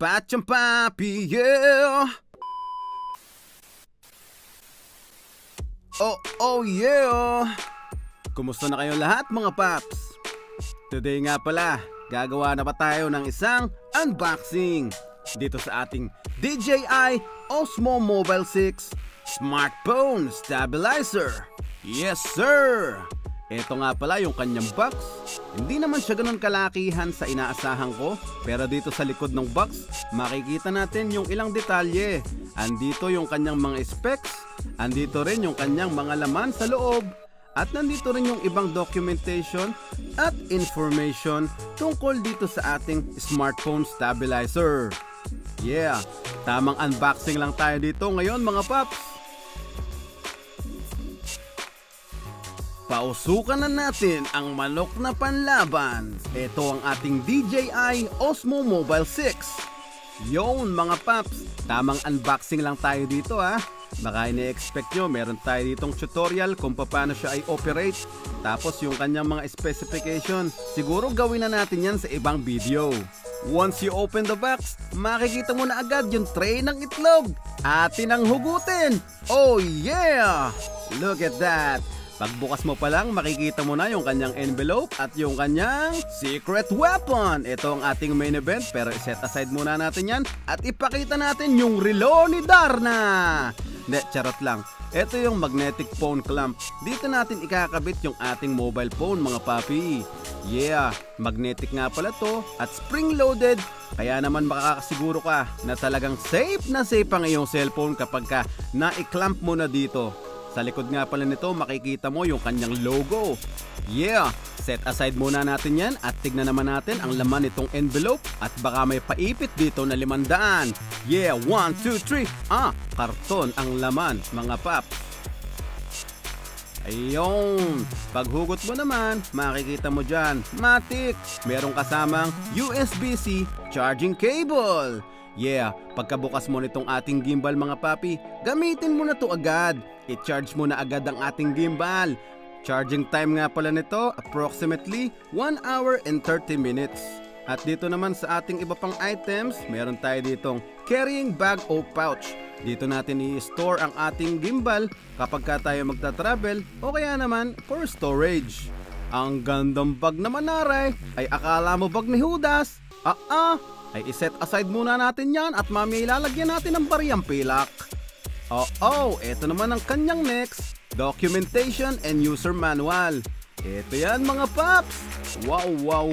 Pachang Papi, yeah! Oh yeah! Kumusta na kayo lahat mga paps? Today nga pala, gagawa na pa tayo ng isang unboxing dito sa ating DJI Osmo Mobile 6 Smartphone Stabilizer. Yes sir! Ito nga pala yung kanyang box. Hindi naman siya ganun kalakihan sa inaasahan ko, pero dito sa likod ng box, makikita natin yung ilang detalye. Andito yung kanyang mga specs, andito rin yung kanyang mga laman sa loob, at nandito rin yung ibang documentation at information tungkol dito sa ating smartphone stabilizer. Yeah, tamang unboxing lang tayo dito ngayon mga paps. Pausukan na natin ang manok na panlaban. Ito ang ating DJI Osmo Mobile 6. Yon mga paps, tamang unboxing lang tayo dito ha. Baka ini-expect nyo, meron tayo ditong tutorial kung paano siya ay operate. Tapos yung kanyang mga specification, siguro gawin na natin yan sa ibang video. Once you open the box, makikita mo na agad yung tray ng itlog. Atin ang hugutin. Oh yeah! Look at that! Pagbukas mo pa lang, makikita mo na yung kanyang envelope at yung kanyang secret weapon. Ito ang ating main event, pero set aside muna natin yan at ipakita natin yung relo ni Darna. Hindi, charot lang. Ito yung magnetic phone clamp. Dito natin ikakabit yung ating mobile phone mga papi. Yeah, magnetic nga pala to at spring-loaded. Kaya naman makakasiguro ka na talagang safe na safe ang iyong cellphone kapag ka na-clamp mo na dito. Sa likod nga pala nito, makikita mo yung kanyang logo. Yeah! Set aside muna natin yan at tignan naman natin ang laman nitong envelope at baka may paipit dito na 500. Yeah! 1, 2, 3! Karton ang laman mga paps. Ayun! Paghugot mo naman, makikita mo dyan, matik! Merong kasamang USB-C charging cable. Yeah, pagkabukas mo nitong ating gimbal mga papi, gamitin mo na to agad. I-charge mo na agad ang ating gimbal. Charging time nga pala nito, approximately 1 hour and 30 minutes. At dito naman sa ating iba pang items, meron tayo ditong carrying bag o pouch. Dito natin i-store ang ating gimbal kapag ka tayo magta-travel o kaya naman for storage. Ang gandang bag naman naray, ay akala mo bag ni Judas? Ay iset aside muna natin yan at mamaya ilalagyan natin ng bariyang pilak. Ito naman ang kanyang next, documentation and user manual. Ito yan mga paps. Wow!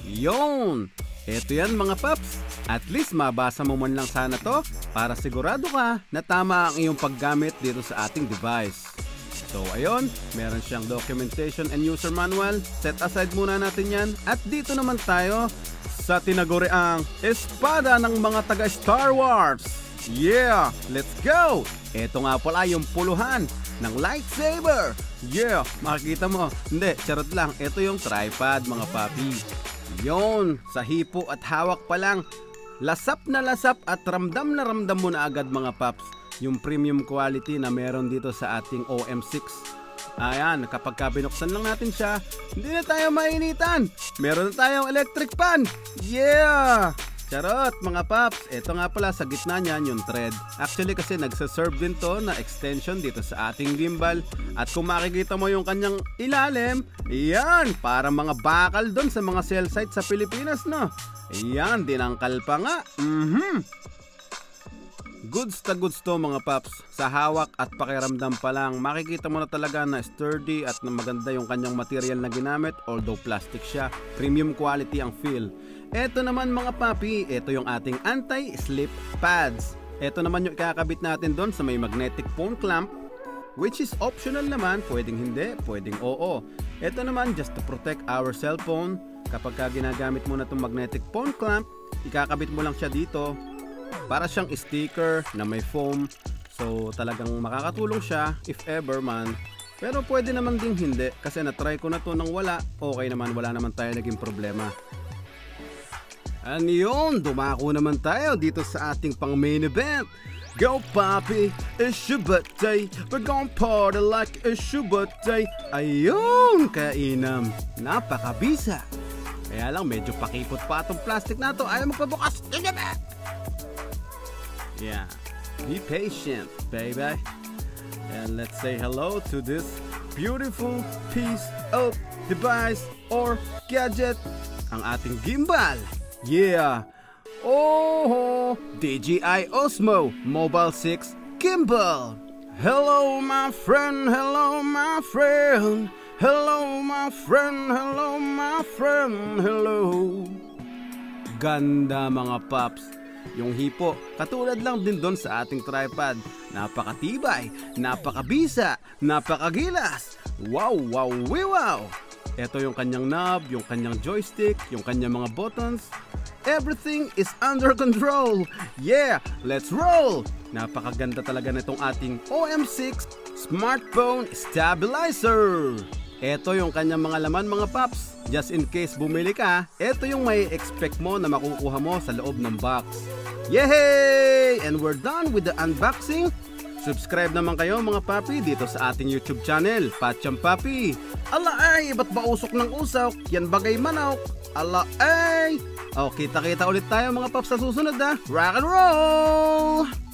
Yon! Ito yan mga paps. At least mabasa mo man lang sana to para sigurado ka na tama ang iyong paggamit dito sa ating device. So ayun, meron siyang documentation and user manual. Set aside muna natin yan. At dito naman tayo sa tinaguriang espada ng mga taga Star Wars. Yeah, let's go! Ito nga pala yung puluhan ng lightsaber. Yeah, makikita mo. Hindi, charot lang. Ito yung tripod mga papi. Yon, sa hipo at hawak pa lang, lasap na lasap at ramdam na ramdam mo na agad mga paps yung premium quality na meron dito sa ating OM6. Ayan, kapag binuksan lang natin siya, hindi na tayo mainitan. Meron na tayong electric fan. Yeah! Charot mga paps. Ito nga pala sa gitna niyan yung thread. Actually kasi nagsaserve din to na extension dito sa ating gimbal. At kung makikita mo yung kanyang ilalim, yan, para mga bakal doon sa mga cell site sa Pilipinas, no? Yan, dinangkal pa nga. Goods to mga paps. Sa hawak at pakiramdam pa lang, makikita mo na talaga na sturdy at na maganda yung kanyang material na ginamit. Although plastic siya, premium quality ang feel. Ito naman mga papi, ito yung ating anti-slip pads. Ito naman yung ikakabit natin doon sa may magnetic phone clamp, which is optional naman, pwedeng hindi, pwedeng oo. Ito naman just to protect our cellphone. Kapag ginagamit mo na itong magnetic phone clamp, ikakabit mo lang siya dito. Para siyang sticker na may foam. So talagang makakatulong siya if ever man. Pero pwede naman ding hindi kasi na-try ko na to nang wala. Okay naman, wala naman tayo naging problema. Yun, dumako naman tayo dito sa ating pang main event. Go papi, it's your birthday. We're gonna party like it's your birthday. Ayun, kainam, napakabisa. Kaya lang medyo pakipot pa itong plastic na to. Ayaw magpabukas. Yeah, be patient, baby. And let's say hello to this beautiful piece of device or gadget, ang ating gimbal. Yeah. Oh, DJI Osmo Mobile 6 Gimbal. Hello my friend, hello my friend. Hello my friend, hello my friend, hello. Ganda mga paps. Yung hipo, katulad lang din doon sa ating tripod. Napakatibay, napakabisa, napakagilas. Wow, wow, wow! Ito yung kanyang knob, yung kanyang joystick, yung kanyang mga buttons. Everything is under control. Yeah, let's roll! Napakaganda talaga nitong ating OM6 Smartphone Stabilizer. Ito yung kanyang mga laman mga paps. Just in case bumili ka, ito yung may expect mo na makukuha mo sa loob ng box. Yay! And we're done with the unboxing. Subscribe naman kayo mga papi dito sa ating YouTube channel, Patsyang Papi. Ala ay, ba't ba usok ng usok? Yan bagay manok. Ala ay! O, kita-kita ulit tayo mga paps sa susunod ha. Rock and roll!